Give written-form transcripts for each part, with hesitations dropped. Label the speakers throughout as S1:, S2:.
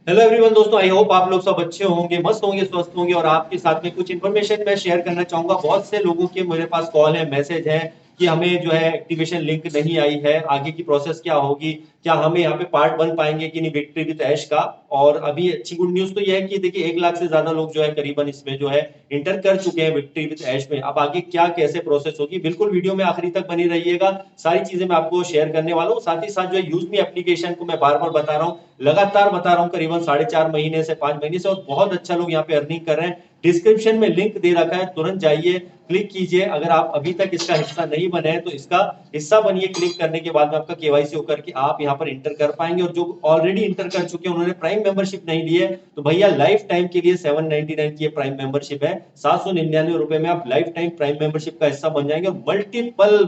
S1: Hello everyone दोस्तों, I hope आप लोग सब अच्छे होंगे, मस्त होंगे, स्वस्थ होंगे। और आपके साथ में कुछ इन्फॉर्मेशन मैं शेयर करना चाहूंगा। बहुत से लोगों के मेरे पास कॉल है, मैसेज है कि हमें जो है एक्टिवेशन लिंक नहीं आई है, आगे की प्रोसेस क्या होगी, क्या हमें यहाँ पे पार्ट बन पाएंगे कि नहीं विक्ट्री विद ऐश का। और अभी अच्छी गुड न्यूज तो ये है कि देखिए 1 लाख से ज्यादा लोग जो है करीबन इसमें जो है इंटर कर चुके हैं विक्ट्री विद ऐश में। अब आगे क्या कैसे प्रोसेस होगी, बिल्कुल वीडियो में आखिरी तक बनी रहिएगा। सारी चीजें मैं आपको शेयर करने वाला हूँ। साथ ही साथ जो है यूज मी एप्लीकेशन को मैं बार बार बता रहा हूँ, लगातार बता रहा हूं, करीबन 4.5 महीने से 5 महीने से, और बहुत अच्छा लोग यहाँ पे अर्निंग कर रहे हैं। डिस्क्रिप्शन में लिंक दे रखा है, तुरंत जाइए, क्लिक कीजिए। अगर आप अभी तक इसका हिस्सा नहीं बने हैं तो इसका हिस्सा बनिए। क्लिक करने के बाद में आपका केवाईसी होकर के आप यहाँ पर इंटर कर पाएंगे। और जो ऑलरेडी इंटर कर चुके हैं, उन्होंने प्राइम मेंबरशिप नहीं ली है, तो भैया लाइफ टाइम के लिए 799 की प्राइम मेंबरशिप है। 799 रुपए में आप लाइफ टाइम प्राइम मेंबरशिप का हिस्सा बन जाएंगे। और मल्टीपल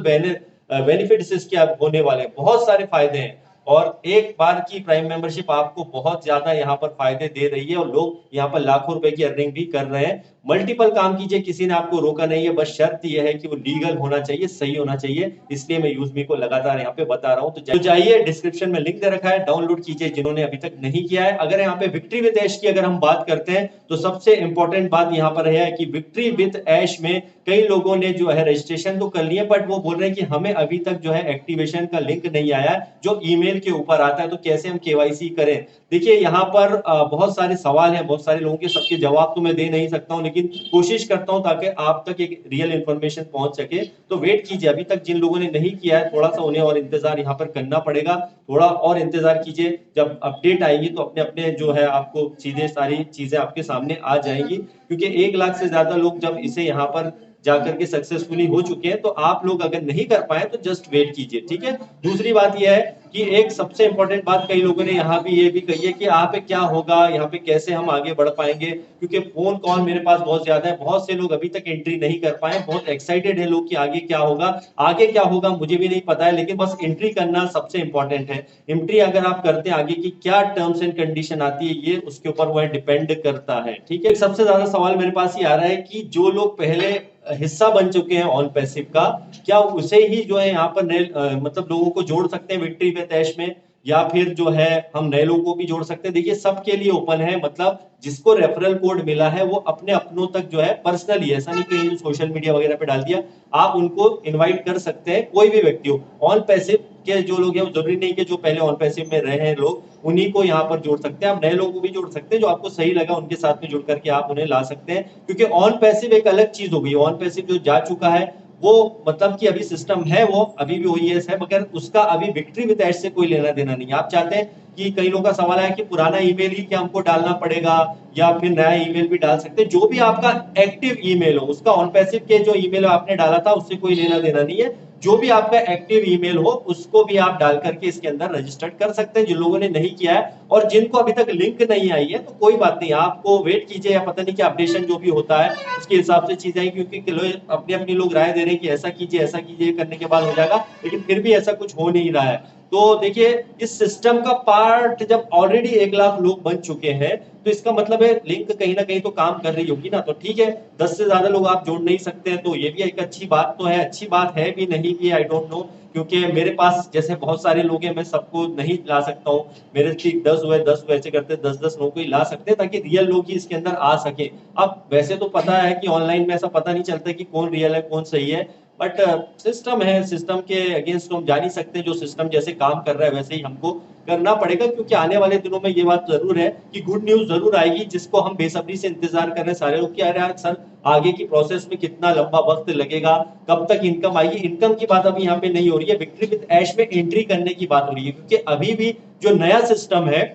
S1: बेनिफिट्स इसके होने वाले हैं, बहुत सारे फायदे हैं। और एक बार की प्राइम मेंबरशिप आपको बहुत ज्यादा यहाँ पर फायदे दे रही है, और लोग यहाँ पर लाखों रुपए की अर्निंग भी कर रहे हैं। मल्टीपल काम कीजिए, किसी ने आपको रोका नहीं है, बस शर्त यह है कि वो लीगल होना चाहिए, सही होना चाहिए। इसलिए मैं यूजमी को लगातार यहाँ पे बता रहा हूँ। तो जाइए, डिस्क्रिप्शन में लिंक दे रखा है, डाउनलोड कीजिए जिन्होंने अभी तक नहीं किया है। अगर यहाँ पे विक्ट्री विद ऐश की अगर हम बात करते हैं, तो सबसे इंपॉर्टेंट बात यहाँ पर है कि विक्ट्री विद ऐश में कई लोगों ने जो है रजिस्ट्रेशन तो कर लिया, बट वो बोल रहे हैं कि हमें अभी तक जो है एक्टिवेशन का लिंक नहीं आया जो ईमेल के ऊपर आता है, तो कैसे हम केवाईसी करें। देखिए यहाँ पर बहुत सारे सवाल हैं, बहुत सारे लोगों के, सबके जवाब तो मैं दे नहीं सकता हूं, लेकिन कोशिश करता हूं ताकि आप तक एक रियल इंफॉर्मेशन पहुंच सके। तो वेट कीजिए, अभी तक जिन लोगों ने नहीं किया है थोड़ा सा उन्हें और इंतजार यहाँ पर करना पड़ेगा। थोड़ा और इंतजार कीजिए, जब अपडेट आएगी तो अपने अपने जो है आपको सीधे सारी चीजें आपके सामने आ जाएंगी। क्योंकि 1 लाख से ज्यादा लोग जब इसे यहाँ पर जाकर के सक्सेसफुली हो चुके हैं, तो आप लोग अगर नहीं कर पाए तो जस्ट वेट कीजिए, ठीक है। दूसरी बात यह है कि एक सबसे इंपॉर्टेंट बात कई लोगों ने यहाँ भी ये भी कही है कि यहाँ पे क्या होगा, यहाँ पे कैसे हम आगे बढ़ पाएंगे, क्योंकि फोन कॉल मेरे पास बहुत ज्यादा है। बहुत से लोग अभी तक एंट्री नहीं कर पाए, बहुत एक्साइटेड है लोग कि आगे क्या होगा। आगे क्या होगा मुझे भी नहीं पता है, लेकिन बस एंट्री करना सबसे इंपॉर्टेंट है। एंट्री अगर आप करते हैं, आगे की क्या टर्म्स एंड कंडीशन आती है ये उसके ऊपर वो डिपेंड करता है, ठीक है। सबसे ज्यादा सवाल मेरे पास ये आ रहा है कि जो लोग पहले हिस्सा बन चुके हैं ऑन पैसिव का, क्या उसे ही जो है यहाँ पर नए मतलब लोगों को जोड़ सकते हैं विक्ट्री विद ऐश में, या फिर जो है हम नए लोगों को भी जोड़ सकते हैं। देखिए सबके लिए ओपन है, मतलब जिसको रेफरल कोड मिला है वो अपने अपनों तक जो है पर्सनली, ऐसा नहीं कि सोशल मीडिया वगैरह पे डाल दिया, आप उनको इनवाइट कर सकते हैं, कोई भी व्यक्ति हो। ऑन पैसिव के जो लोग हैं, जरूरी नहीं कि जो पहले ऑन पैसिव में रहे हैं लोग उन्हीं को यहाँ पर जोड़ सकते हैं, आप नए लोगों को भी जोड़ सकते हैं, जो आपको सही लगा उनके साथ में जुड़ करके आप उन्हें ला सकते हैं। क्योंकि ऑन पैसिव एक अलग चीज हो गई, ऑन पैसिव जो जा चुका है वो मतलब कि अभी सिस्टम है, वो अभी भी ओईएस है, मगर उसका अभी विक्ट्री विद ऐश से कोई लेना देना नहीं है। आप चाहते हैं कि कई लोगों का सवाल है कि पुराना ईमेल ही क्या हमको डालना पड़ेगा, या फिर नया ईमेल भी डाल सकते हैं। जो भी आपका एक्टिव ईमेल हो, उसका ऑन पैसिव के जो ईमेल आपने डाला था उससे कोई लेना देना नहीं है। जो भी आपका एक्टिव ईमेल हो उसको भी आप डाल करके इसके अंदर रजिस्टर्ड कर सकते हैं, जिन लोगों ने नहीं किया है। और जिनको अभी तक लिंक नहीं आई है तो कोई बात नहीं, आपको वेट कीजिए, या पता नहीं कि अपडेशन जो भी होता है उसके हिसाब से चीजें आएंगी। क्योंकि अपनी अपनी लोग राय दे रहे हैं कि ऐसा कीजिए ऐसा कीजिए, करने के बाद हो जाएगा, लेकिन फिर भी ऐसा कुछ हो नहीं रहा है। तो देखिए इस सिस्टम का पार्ट जब ऑलरेडी 1 लाख लोग बन चुके हैं, तो इसका मतलब है लिंक कहीं ना कहीं तो काम कर रही होगी ना। तो ठीक है, 10 से ज्यादा लोग आप जोड़ नहीं सकते हैं, तो ये भी एक अच्छी बात तो है, अच्छी बात है भी नहीं भी, आई डोंट नो। क्योंकि मेरे पास जैसे बहुत सारे लोग हैं, मैं सबको नहीं ला सकता हूँ। मेरे ठीक 10 हुए ऐसे करते 10 लोगों को ही ला सकते हैं, ताकि रियल लोग ही इसके अंदर आ सके। अब वैसे तो पता है कि ऑनलाइन में ऐसा पता नहीं चलता कि कौन रियल है कौन सही है, बट सिस्टम है, सिस्टम के अगेंस्ट हम जा नहीं सकते। जो सिस्टम जैसे काम कर रहा है वैसे ही हमको करना पड़ेगा। क्योंकि आने वाले दिनों में ये बात जरूर है कि गुड न्यूज जरूर आएगी, जिसको हम बेसब्री से इंतजार कर रहे हैं सारे लोग कि अरे यार सर आगे की प्रोसेस में कितना लंबा वक्त लगेगा, कब तक इनकम आएगी। इनकम की बात अभी यहाँ पे नहीं हो रही है, विक्ट्री विद ऐश में एंट्री करने की बात हो रही है। क्योंकि अभी भी जो नया सिस्टम है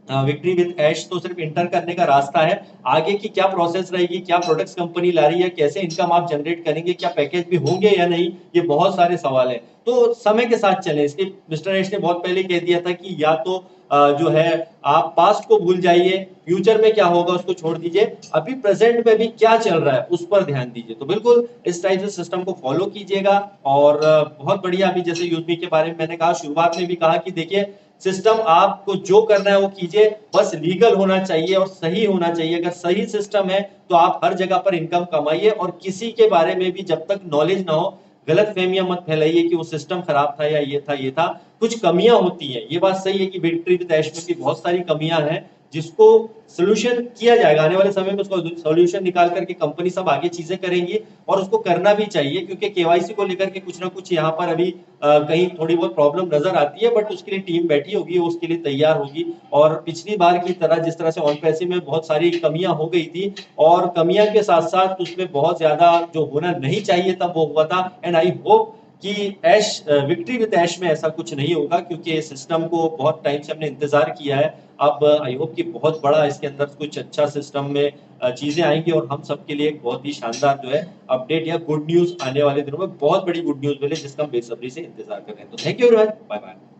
S1: विक्ट्री विद ऐश, तो सिर्फ इंटर करने का रास्ता है। आगे की क्या प्रोसेस रहेगी, क्या प्रोडक्ट्स कंपनी ला रही है, कैसे इनकम आप जनरेट करेंगे, क्या पैकेज भी होंगे या नहीं, ये बहुत सारे सवाल है। तो समय के साथ चले, इसके मिस्टर ऐश ने बहुत पहले कह दिया था कि या तो जो है आप पास्ट को भूल जाइए, फ्यूचर में क्या होगा उसको छोड़ दीजिए, अभी प्रेजेंट में भी क्या चल रहा है उस पर ध्यान दीजिए। तो बिल्कुल इस टाइप से सिस्टम को फॉलो कीजिएगा। और बहुत बढ़िया, अभी जैसे यूजमी के बारे में मैंने कहा, शुरुआत में भी कहा कि देखिए सिस्टम आपको जो करना है वो कीजिए, बस लीगल होना चाहिए और सही होना चाहिए। अगर सही सिस्टम है तो आप हर जगह पर इनकम कमाइए, और किसी के बारे में भी जब तक नॉलेज ना हो गलत फहमियां मत फैलाइए कि वो सिस्टम खराब था या ये था ये था। कुछ कमियां होती हैं, ये बात सही है कि विक्ट्री विद ऐश में भी बहुत सारी कमियां हैं, जिसको सोल्यूशन किया जाएगा आने वाले समय में, उसको सोल्यूशन निकाल करके कंपनी सब आगे चीजें करेंगी और उसको करना भी चाहिए, क्योंकि केवाईसी को लेकर के कुछ ना कुछ यहाँ पर अभी कहीं थोड़ी बहुत प्रॉब्लम नजर आती है, बट उसके लिए टीम बैठी होगी, उसके लिए तैयार होगी। और पिछली बार की तरह जिस तरह से ऑन पैसे में बहुत सारी कमियां हो गई थी, और कमियां के साथ साथ उसमें बहुत ज्यादा जो होना नहीं चाहिए था वो हुआ था। एंड आई होप कि ऐश विक्ट्री विद ऐश में ऐसा कुछ नहीं होगा, क्योंकि इस सिस्टम को बहुत टाइम से हमने इंतजार किया है। अब आई होप कि बहुत बड़ा इसके अंदर कुछ अच्छा सिस्टम में चीजें आएंगी और हम सबके लिए एक बहुत ही शानदार जो है अपडेट या गुड न्यूज आने वाले दिनों में बहुत बड़ी गुड न्यूज मिले, जिसका हम बेसब्री से इंतजार कर रहे हैं। तो thank you everyone, bye bye.